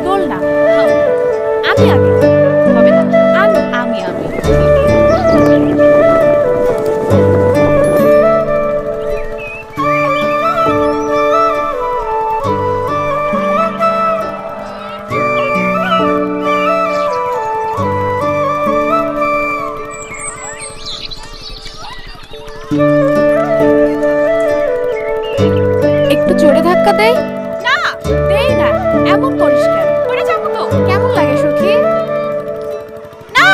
দোল না, আমি আগে হবে না, আমি আমি আমি একটু জোরে ধাক্কা দেই না, দেই না, এমন করিস কেন? পড়ে যাবো তো। কেমন লাগে সখী? না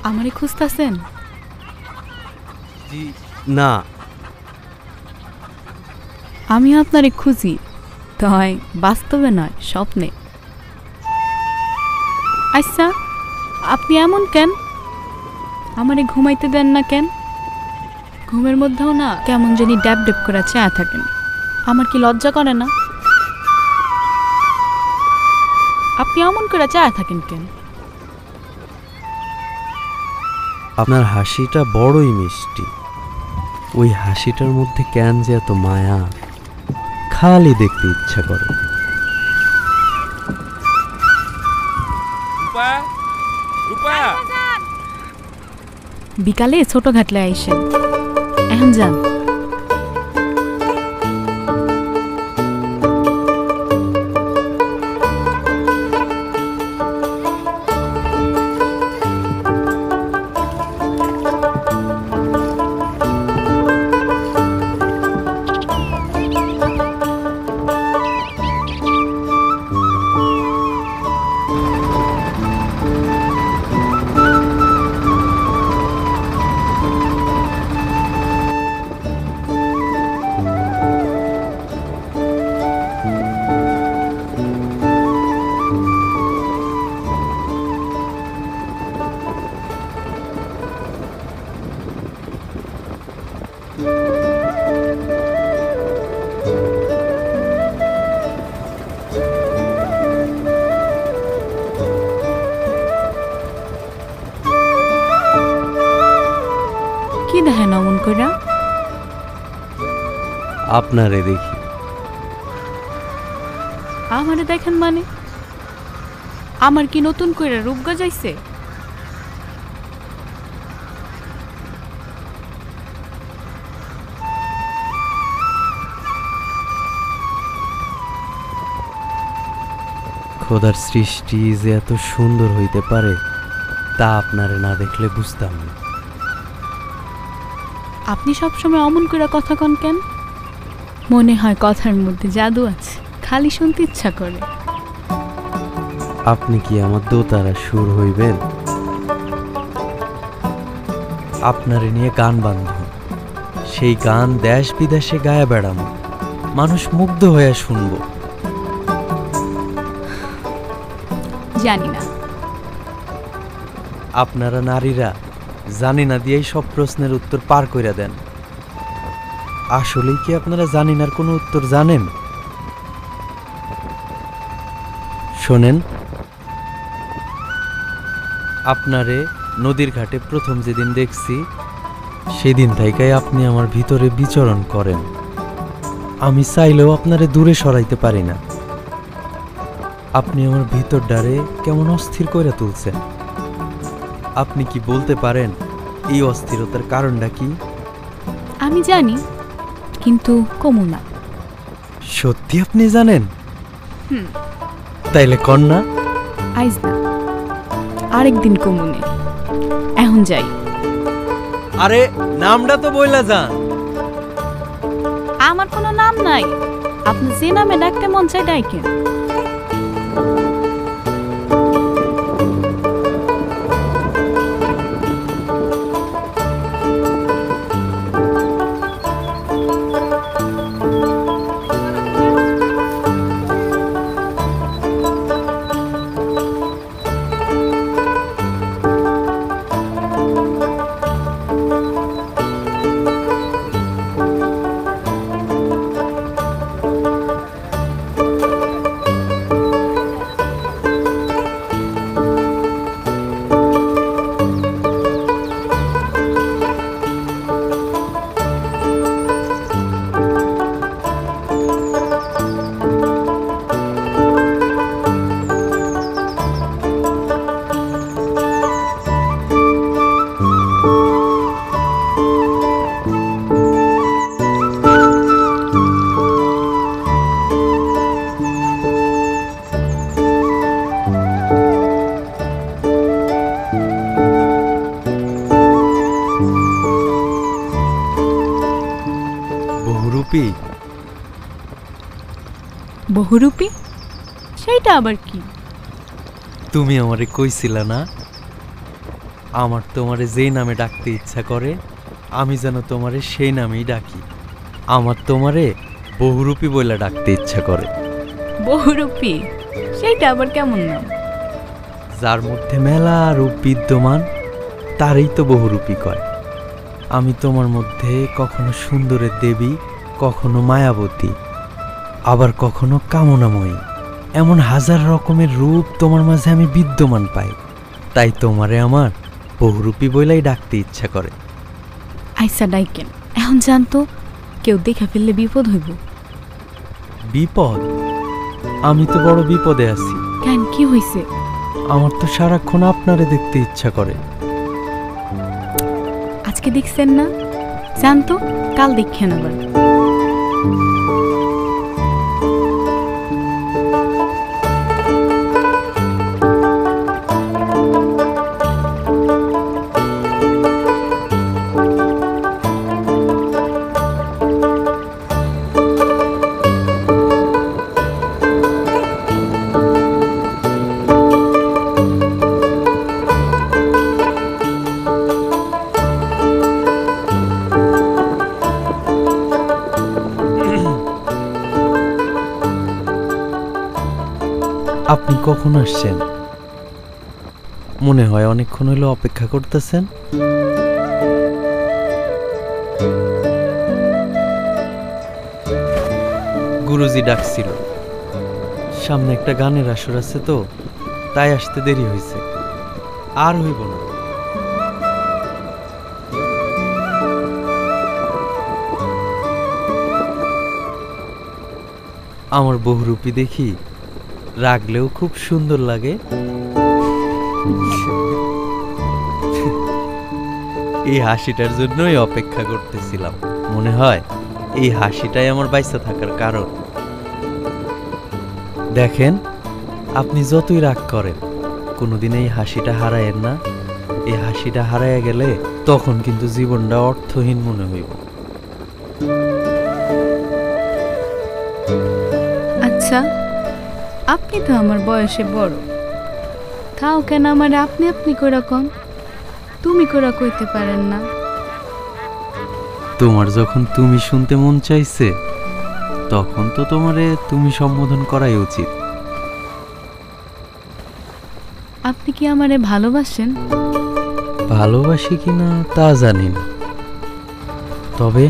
আমারে খুঁজতেছেন? জি না, আমি আপনারে খুঁজি, তাই বাস্তবে নয়, স্বপ্নে। আচ্ছা, আপনি এমন কেন? আমারে ঘুমাইতে দেন না কেন? ঘুমের মধ্যেও না কেমন জানি ড্যাব ড্যাব করে চায়া থাকেন। আমার কি লজ্জা করে না? আপনি এমন করে চায়া থাকেন কেন? আপনার হাসিটা বড়ই মিষ্টি। ওই হাসিটার মধ্যে কেন যে এত মায়া, খালি দেখতে ইচ্ছা করে। বিকালে ছোট ঘাটলে আইসেন, এখন যান। কি দেখেন অমন কইরা? আপনারে দেখি। আমারে দেখেন মানে? আমার কি নতুন কইরা রূপ গজাইছে? খোদার সৃষ্টি যে এত সুন্দর হইতে পারে তা আপনারে না দেখলে বুঝতাম না। আপনি সবসময় অমন করে কথা কন কেন? মনে হয় কথার মধ্যে জাদু আছে, খালি শুনতে ইচ্ছা করে। আপনি কি আমার দোতারা সুর হইবেন? আপনারে নিয়ে গান বান্ধব, সেই গান দেশ বিদেশে গায়ে বেড়ানো, মানুষ মুগ্ধ হয়ে শুনব। জানি না, আপনারা নারীরা জানি না দিয়েই সব প্রশ্নের উত্তর পার কইরা দেন। আসলেই কি আপনারা জানি নার কোনো উত্তর জানেন? শোনেন, আপনারে নদীর ঘাটে প্রথম যেদিন দেখছি সেদিন থেকেই আপনি আমার ভিতরে বিচরণ করেন। আমি চাইলেও আপনারে দূরে সরাইতে পারি না। আপনি আমার ভিতরটারে কেমন অস্থির কইরা তুলছেন। আপনি কি বলতে পারেন এই অস্থিরতার কারণটা কি? আমি জানি, কিন্তু কমু না। সত্যি আপনি জানেন? হুম। তাইলে কন্যা আইজ না, আরেকদিন কমুনে। এখন যাই। আরে নামটা তো বইলা যান। আমার কোনো নাম নাই, আপনি যে নামে ডাকতে মন চাই ডাইকেন। বহুরূপী? বহুরূপী? সেইটা আবার কি? তুমি আমারে কইছিলা না আমার তোমারে যেই নামে ডাকতে ইচ্ছা করে আমি যেন তোমারে সেই নামেই ডাকি। আমার তোমারে বহুরূপী বইলা ডাকতে ইচ্ছা করে। বহুরূপী? সেইটা আবার কেমন নাম? যার মধ্যে মেলা রূপ বিদ্যমান তারই তো বহুরূপী কয়। আমি তোমার মধ্যে কখনো সুন্দরের দেবী, কখনো মায়াবতী, আবার কখনো কামনাময়ী, এমন হাজার রকমের রূপ তোমার মাঝে আমি বিদ্যমান পাই। তাই তোমারে আমার বহুরূপী বইলাই ডাকতে ইচ্ছা করে। আইসা ডাইকেন, এখন জানতো কেউ দেখা ফেললে বিপদ হইব। বিপদ? আমি তো বড় বিপদে আছি। কেন, কি হইছে? আমার তো সারাক্ষণ আপনারে দেখতে ইচ্ছা করে। আজকে দেখছেন না, জানতো কাল দেখেন আবার। আপনি কখন আসছেন? মনে হয় অনেকক্ষণ হইলো অপেক্ষা করতেছেন। গুরুজি ডাকছিল, সামনে একটা গানের আসর আছে তো, তাই আসতে দেরি হয়েছে। আর হইব না। আমার বহুরূপী দেখি রাগলেও খুব সুন্দর লাগে। এই হাসিটার জন্যই অপেক্ষা করতেছিলাম। মনে হয় এই হাসিটাই আমার বাইসা থাকার কারণ। দেখেন, আপনি যতই রাগ করেন কোনোদিন এই হাসিটা হারায়েন না। এই হাসিটা হারাইয়া গেলে তখন কিন্তু জীবনটা অর্থহীন মনে হইব। আচ্ছা, আপনি তো আমার বয়সে বড়, তাও কেন আমার আপনি আপনি করে কন? তুমি করে কইতে পারেন না? তোমার যখন তুমি শুনতে মন চাইছে তখন তো তোমারে তুমি সম্বোধন করাই উচিত। আপনি কি আমারে ভালোবাসেন? ভালোবাসি কিনা তা জানি না, তবে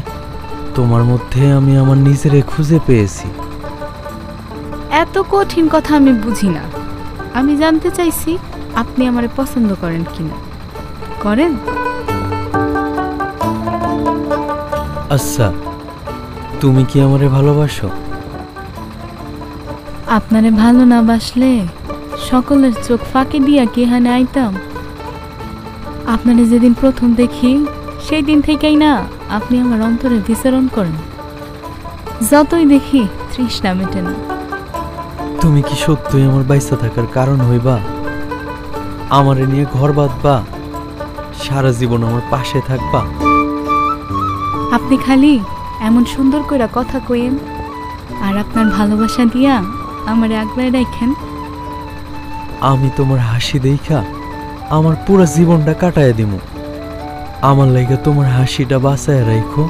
তোমার মধ্যে আমি আমার নিজেরে খুঁজে পেয়েছি। এত কঠিন কথা আমি বুঝি না। আমি জানতে চাইছি আপনি আমারে পছন্দ করেন কিনা। করেন? আচ্ছা, তুমি কি আমারে ভালোবাসো? আপনারে ভালো না বাসলে সকলের চোখ ফাঁকি দিয়া কি এখানে আইতাম? আপনারে যেদিন প্রথম দেখি সেই দিন থেকেই না আপনি আমার অন্তরে বিচরণ করেন। যতই দেখি তৃষ্ণা মেটে না। তুমি কি সত্যই আমার বাইসা থাকার কারণ হইবা? আমারে নিয়ে ঘর বাঁধবা, সারা জীবন আমার পাশে থাকবা? আপনি খালি এমন সুন্দর করে কথা কইেন আর আপনার ভালোবাসা দিয়া আমারে আগলায় রাখেন। আমি তোমার হাসি দেখা আমার পুরো জীবনটা কাটায় দিমু। আমার লাগে তোমার হাসিটা বাঁচায় রাখো।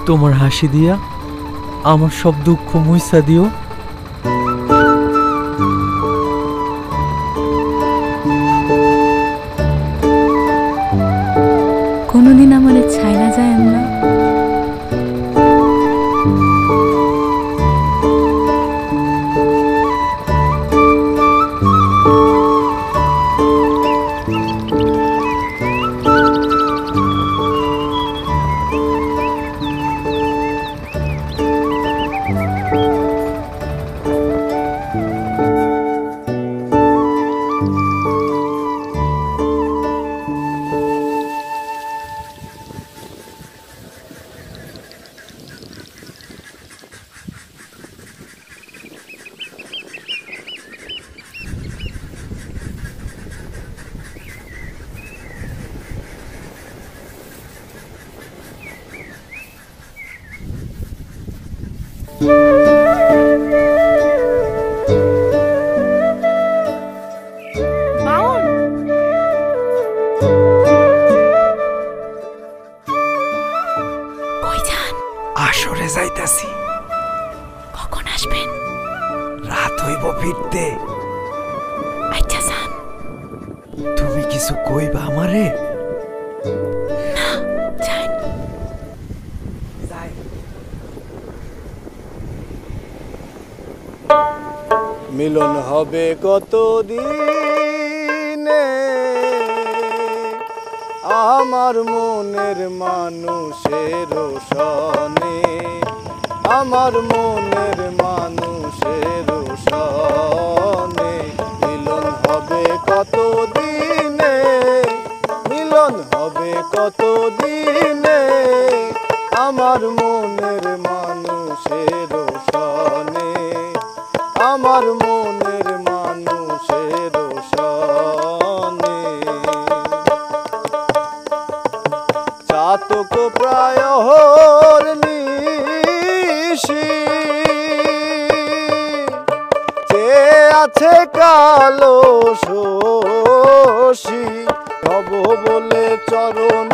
তোমার হাসি দিয়া আমার সব দুঃখ মুইসা দিও। কোনোদিন আমারে ছাইরা যায় না। আসরে যাইতাছি। কখন আসবেন? রাত হইব ফিরতে। আচ্ছা যান। তুমি কিছু কইবা আমারে? না, যাই। মিলন হবে কত দিনে আমার মনের মানুষের সনে, আমার মনের মানুষের সনে। মিলন হবে কত দিনে, মিলন হবে কত দিনে আমার মনের মানুষের সনে, আমার মনের মানুষের সনে। চাতক প্রায় নিশি চেয়ে আছে কালো শশী, হব বলে চরণ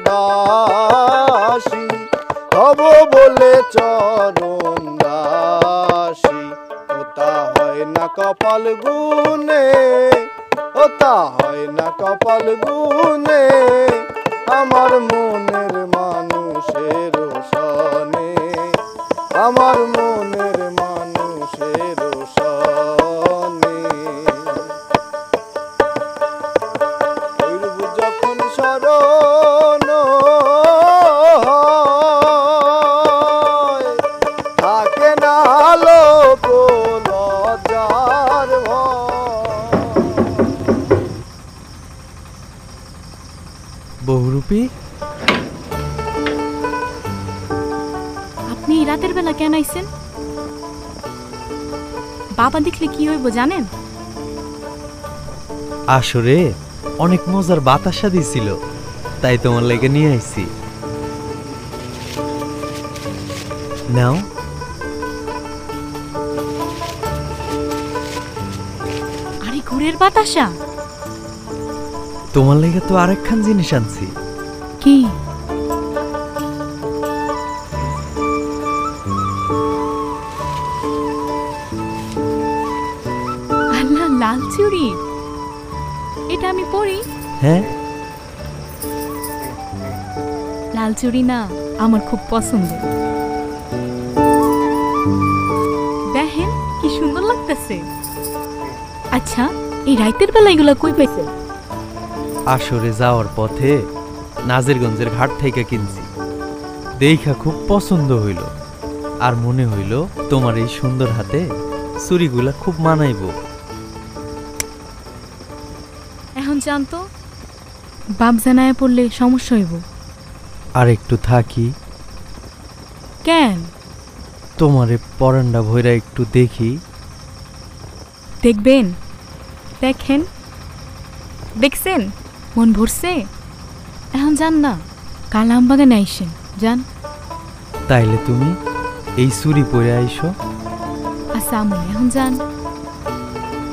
দাসী, হব বলে চরণ দাসী। ওটা হয় না কপাল গুনে, ওটা হয় না কপাল গুনে আমার মনের মানুষের সনে, আমার মনের মানুষের সনে। যখন স্মরণ থাকে না লোক লজ্জার বহুরূপী, আপনি রাতের বেলা কেন আইছেন? বাবা দেখলে কি হইব জানেন? আসরে অনেক মজার বাতাসা দিছিল, তাই তোমার লেগে নিয়ে আইছি। নাও। আরে ঘুরের বাতাসা? তোমার লেগে তো আরেকখান জিনিস আনছি। কি? আল্লাহ, লাল চুড়ি? এটা আমি পরি? হ্যাঁ, লাল চুড়ি না আমার খুব পছন্দ। দেখেন কি সুন্দর লাগতেছে। আচ্ছা, এই রাইতের বেলা এগুলা কই পাইছেন? আসরে যাওয়ার পথে নাজিরগঞ্জের ঘাট থেকে কিনছি। দেখা খুব পছন্দ হইল, আর মনে হইল তোমার এই সুন্দর হাতে চুড়িগুলা খুব মানাইব। এখন জানতো বাপ জানায় পড়লে সমস্যা হইব। আর একটু থাকি, কেন? তোমারে পরান্ডা ভইরা একটু দেখি। দেখবেন? দেখেন, দেখছেন মন ভরছে। এখন যান না, কাল আমবাগানে আইসেন। যান। তাইলে তুমি এই চুড়ি পরে আইসো। আচ্ছা আমন, এখন যান।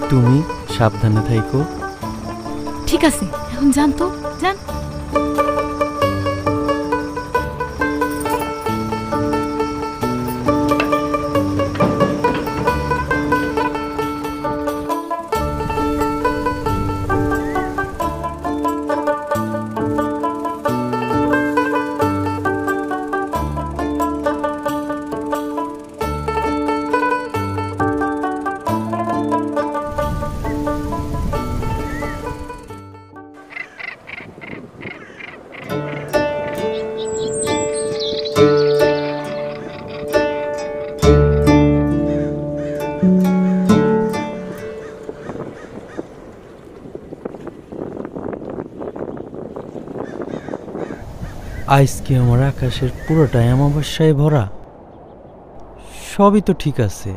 তুমি সাবধানে থাইকো। ঠিক আছে, এখন যান তো, যান। আজকে আমার আকাশের পুরোটাই অমাবস্যায় ভরা। সবই তো ঠিক আছে,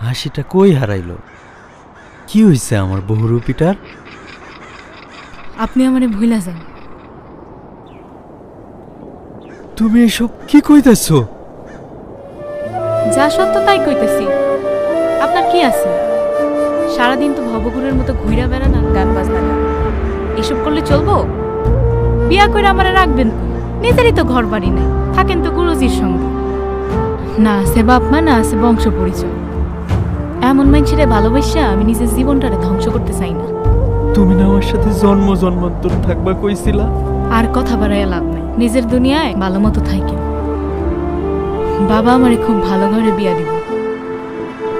হাসিটা কই হারাইল? কি হইছে আমার বহুরূপীটার? আপনি আমারে ভুলা যান। তুমি এসব কি কইতেছো? যা সত্য তাই কইতেছি। আপনার কি আছে? সারাদিন তো ভবঘুরের মতো ঘুরা বেড়ান আর গান বাজনা গান। এসব করলে চলবো? বিয়া করে আমারে রাখবেন কই? নিজেরই তো ঘর বাড়ি নেই, থাকেন তো গুরুজির সঙ্গে। না আছে বাপ মা, না আছে বংশ পরিচয়। এমন মানুষের ভালোবাসা আমি নিজের জীবনটারে ধ্বংস করতে চাই না। তুমি না আমার সাথে জন্ম জন্মান্তর থাকবা কইছিলা? আর কথা বাড়াইয়া লাভ নাই, নিজের দুনিয়ায় ভালো মতো থাকেন। বাবা আমারে খুব ভালো ঘরে বিয়া দিব।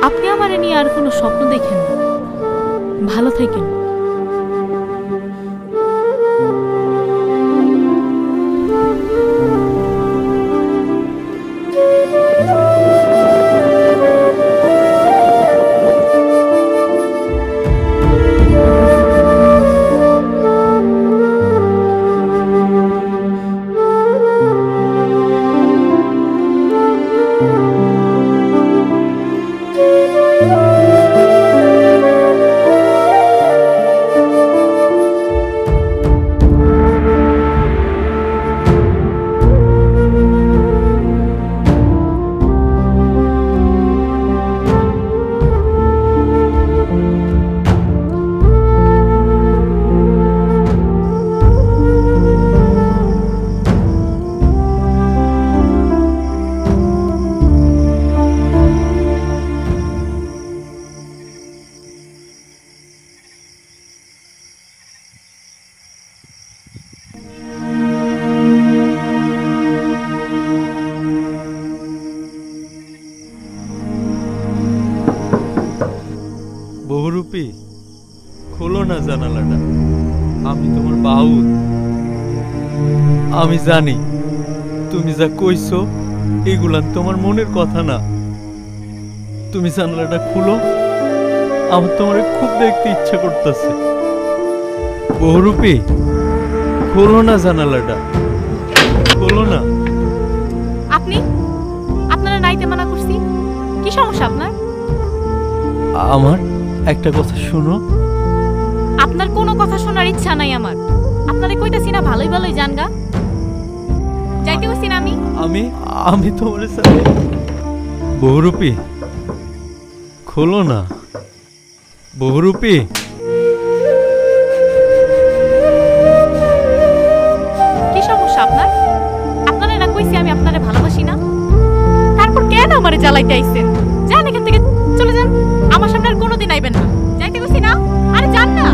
আপনি আমারে নিয়ে আর কোনো স্বপ্ন দেখেন না। ভালো থাকেন। বহুরূপী, খোলো না জানালাটা। আমি তোমার বাউল। আমি জানি তুমি যা কইছো এগুলা তোমার মনের কথা না। তুমি জানালাটা খুলো, আমার তোমার খুব দেখতে ইচ্ছা করতেছে। বহুরূপী, খোলো না জানালাটা, খোলো না। আপনি আপনারা নাইতে মানা করছি, কি সমস্যা আপনার? আমার একটা কথা শুনো। আপনার কোনো কথা শোনার ইচ্ছা নাই আমার। আপনারে কইতাছি না ভালোই ভালোই জানগা। যাইতে কইছি না আমি। আমি তোমার সাথে। বহুরূপী, খোলো না। বহুরূপী, কি সমস্যা আপনার? আপনারে না কইছি আমি আপনারে ভালোবাসি না? তারপর কেন আমারে জ্বালাইতে আইছেন? যান এখান থেকে, চলে যান। আমার সামনে আর কোনোদিন আইবেন না। যাইতে কইছি না? আরে যান না।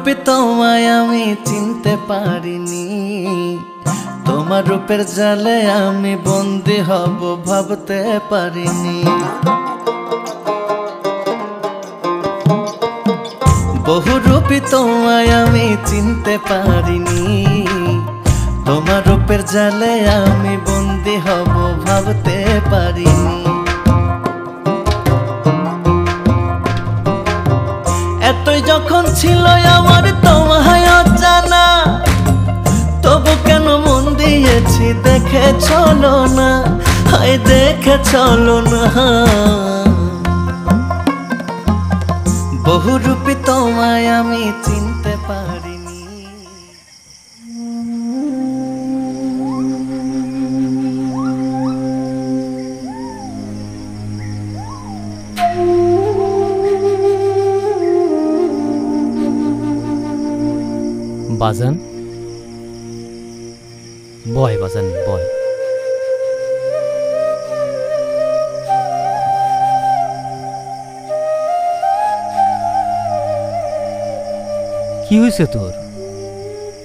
রূপে তোমায় আমি চিনতে পারিনি, তোমার রূপের জালে আমি বন্দী হব ভাবতে পারিনি। বহুরূপী তোমায় আমি চিনতে পারিনি, তোমার রূপের জালে আমি বন্দী হব ভাবতে পারিনি। এতই যখন ছিল আমার তোমায় অজানা, তবু কেন মন দিয়েছি দেখে চলো না, হায় দেখে চলো না। বহুরূপী তোমায় আমি চিনতে পারিনি। বাজান বয়, বাজান বয়। কি হয়েছে তোর?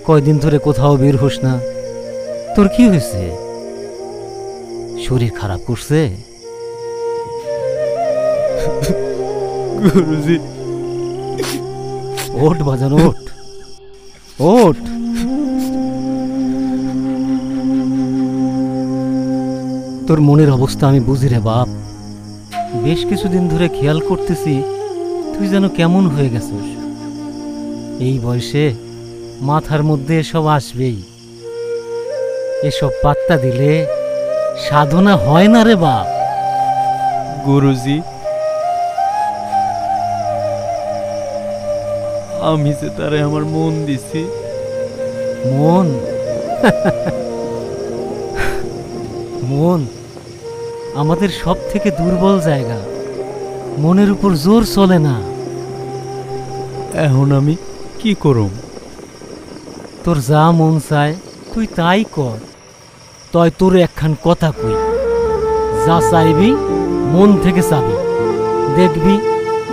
কয়দিন ধরে কোথাও বের হোস না, তোর কি হয়েছে? শরীর খারাপ করছে? গুরুজি, ওঠ বাজান ওঠ, ওঠ। তোর মনের অবস্থা আমি বুঝি রে বাপ। বেশ কিছুদিন ধরে খেয়াল করতেছি তুই যেন কেমন হয়ে গেছিস। এই বয়সে মাথার মধ্যে এসব আসবেই, এসব পাত্তা দিলে সাধনা হয় না রে বাপ। গুরুজি, আমি যে তারে আমার মন দিছি। মন? মন আমাদের সব থেকে দুর্বল জায়গা, মনের উপর জোর চলে না। এখন আমি কি করুম? তোর যা মন চায় তুই তাই কর। তয় তোর একখান কথা কই, যা চাইবি মন থেকে চাবি, দেখবি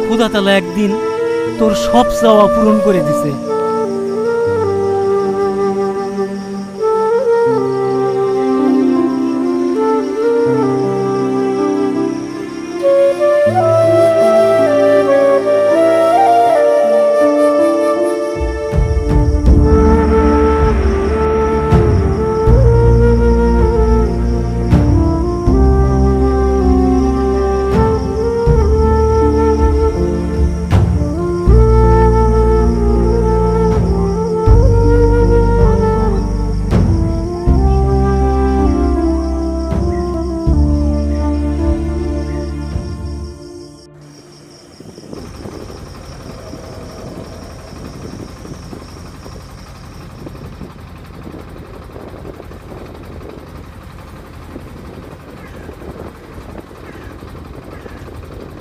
খোদা তাআলা একদিন তোর সব চাওয়া পূরণ করে দিছে।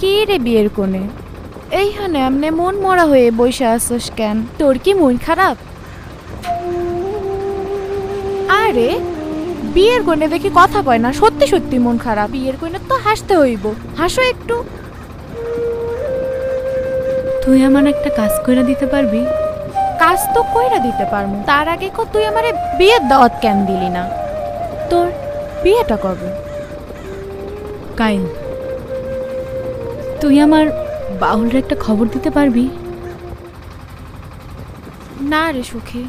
কি রে বিয়ের কোণে এইখানে আমনে মন মরা হয়ে বসে আসছস কেন? তোর কি মন খারাপ? আরে বিয়ের কোণে দেখি কথা কয় না, সত্যি সত্যি মন খারাপ। বিয়ের কোণে তো হাসতে হইব, হাসো একটু। তুই আমার একটা কাজ কইরা দিতে পারবি? কাজ তো কইরা দিতে পারমু, তার আগে তুই আমারে বিয়ের দাওয়াত কেন দিলি না? তোর বিয়েটা কবে? কাইল, তুই আমার বাউলরে একটা খবর দিতে পারবি? না রে সুখী,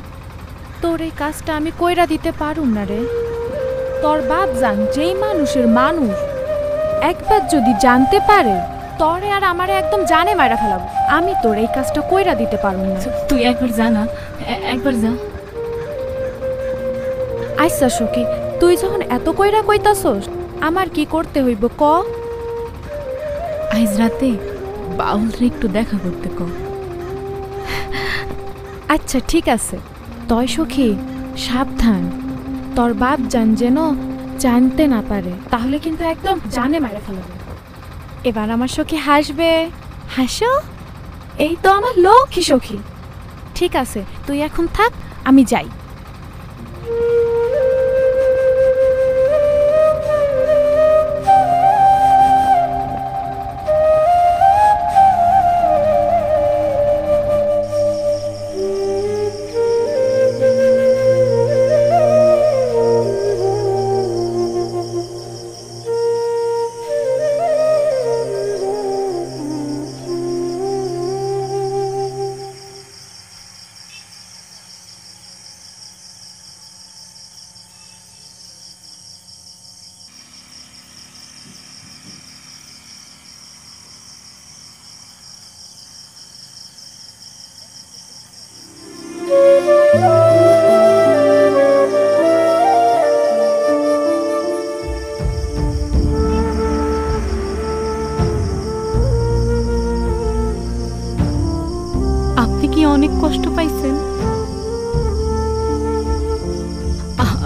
তোর এই কাজটা আমি কইরা দিতে পারুম না রে। তোর বাপ জান যেই মানুষের মানুষ একবার যদি জানতে পারে তরে আর আমারে একদম জানে মারা ফেলাবো। আমি তোর এই কাজটা কইরা দিতে পারুম না। তুই একবার যা না, একবার যা। আচ্ছা সুখী, তুই যখন এত কইরা কইতাছস আমার কি করতে হইব ক? আজ রাতে বাউলরে একটু দেখা করতে ক। আচ্ছা ঠিক আছে, তয় সখী সাবধান, তোর বাপ জান যেন জানতে না পারে, তাহলে কিন্তু একদম জানে মেরে ফেলবে। এবার আমার সখী হাসবে, হাসো। এই তো আমার লক্ষ্মী সখী। ঠিক আছে, তুই এখন থাক, আমি যাই।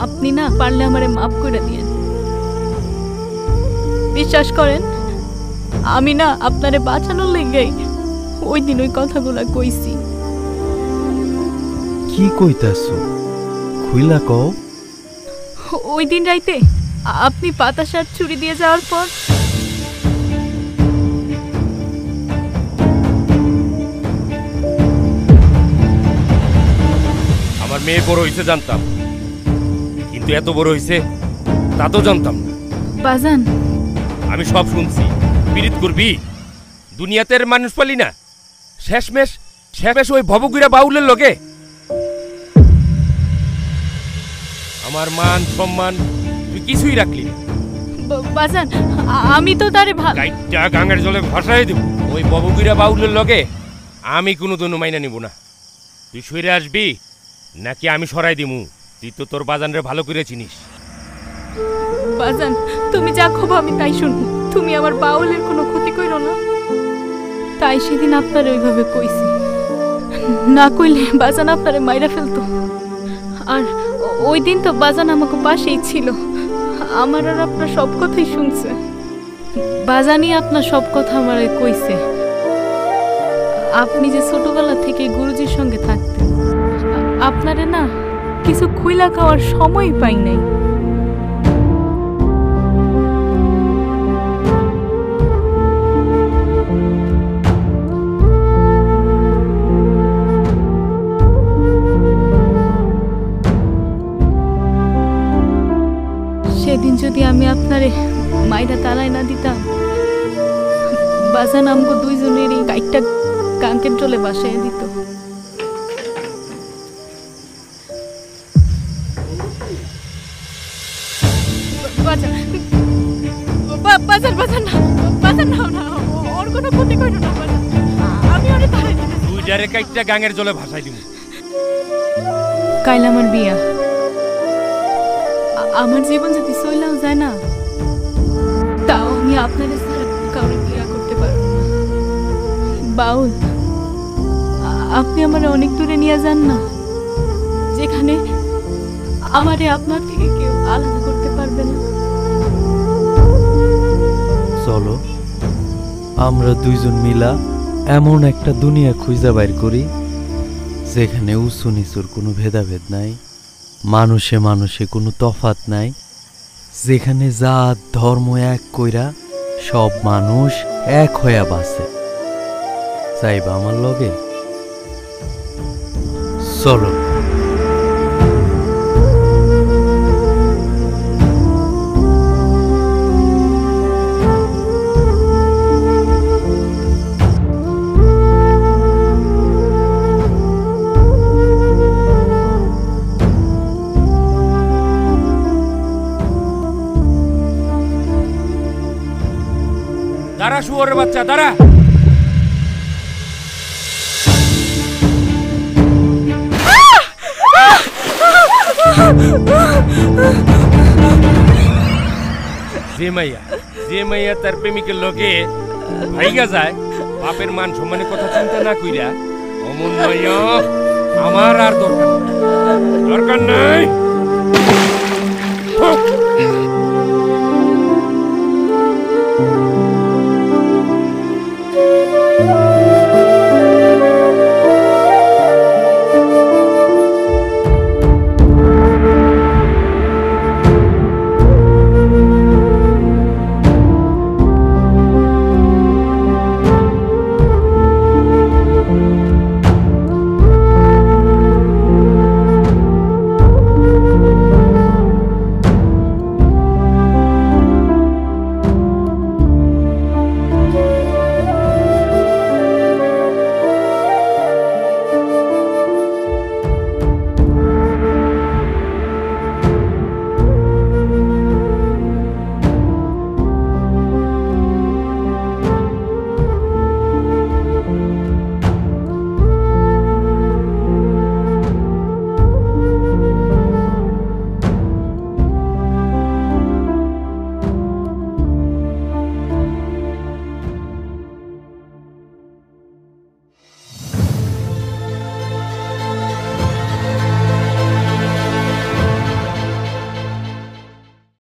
আপনি না পারলে আমারে মাফ করে দিয়েন। বিশ্বাস করেন, আমি না আপনারে বাঁচানোর লেগেই ওই দিন ওই কথাগুলা কইছি। কি কইতাছো? খুইলা কও। ওই দিন রাইতে আপনি পাতাসার ছুরি দিয়ে যাওয়ার পর আমার মেয়ে বড় হইছে জানতাম, কিন্তু এত বড় হইছে তা তো জানতাম না। বাজান, আমি সব শুনছি। পীড়িত করবি, দুনিয়াতে আর মানুষ পালি না, শেষমেশ ওই ভবগুড়া বাউলের লগে। আমার মান সম্মান তুই কিছুই রাখলি না। বাজান, আমি তো তারে গাইটা গাঙ্গের জলে ভাসাই দেব। ওই ভবগুড়া বাউলের লগে আমি কোনো দিনও মাইনা নিব না। তুই সইরে আসবি নাকি আমি সরাই দিমু? তুই তো তোর বাজানরে ভালো করে চিনিস। বাজান, তুমি যা খবর আমি তাই শুনবো। তুমি আমার বাউলের কোনো ক্ষতি কইরো না। তাই সেদিন আপনার ওইভাবে কইছি, না কইলে বাজান আপনারে মাইরা ফেলতো। আর ওই দিন তো বাজান আমাকে পাশেই ছিল, আমার আর আপনার সব কথাই শুনছে। বাজানই আপনার সব কথা আমারে কইছে। আপনি যে ছোটবেলা থেকে গুরুজির সঙ্গে থাকতেন, আপনারে না কিছু খুইলা খাওয়ার সময় পাই নাই। সেদিন যদি আমি আপনারে মাইরা তালায় না দিতাম, বাজান আমগো দুইজনেরই গাইটটা কাঙ্কের জলে বাসায় দিত। বাজান, বাজান, বাজান না, বাজান না, না, ওর কোনো ক্ষতি কইরো না বাজান। আমি ওরে তাড়াই দিতে। তুই যারে কাইটটা গাঙ্গের জলে ভাসাই দিমু। কাইল আমার বিয়া। আমার জীবন যদি চইলাও যায় না, তাও আমি আপনাদের ছাড়া কাউকে বিয়া করতে পারবো না। বাউল, আপনি আমারে অনেক দূরে নিয়ে যান না, যেখানে আমারে আপনার থেকে কেউ আলাদা করতে পারবে না। চলো আমরা দুইজন মিলা এমন একটা দুনিয়া খুঁজা বাইর করি যেখানে উঁচু নিচুর কোনো ভেদাভেদ নাই, মানুষে মানুষে কোনো তফাত নাই, যেখানে জাত ধর্ম এক কইরা সব মানুষ এক হইয়া বাঁচে। চাইবা আমার লগে? চলো। দাঁড়া শুয়োরের বাচ্চা, দাঁড়া। যে মাইয়া তার প্রেমিকের লোকে ভাইগা যায়, বাপের মান সম্মানের কথা চিন্তা না কইরা অমন মাইয়া আমার আর দরকার নাই।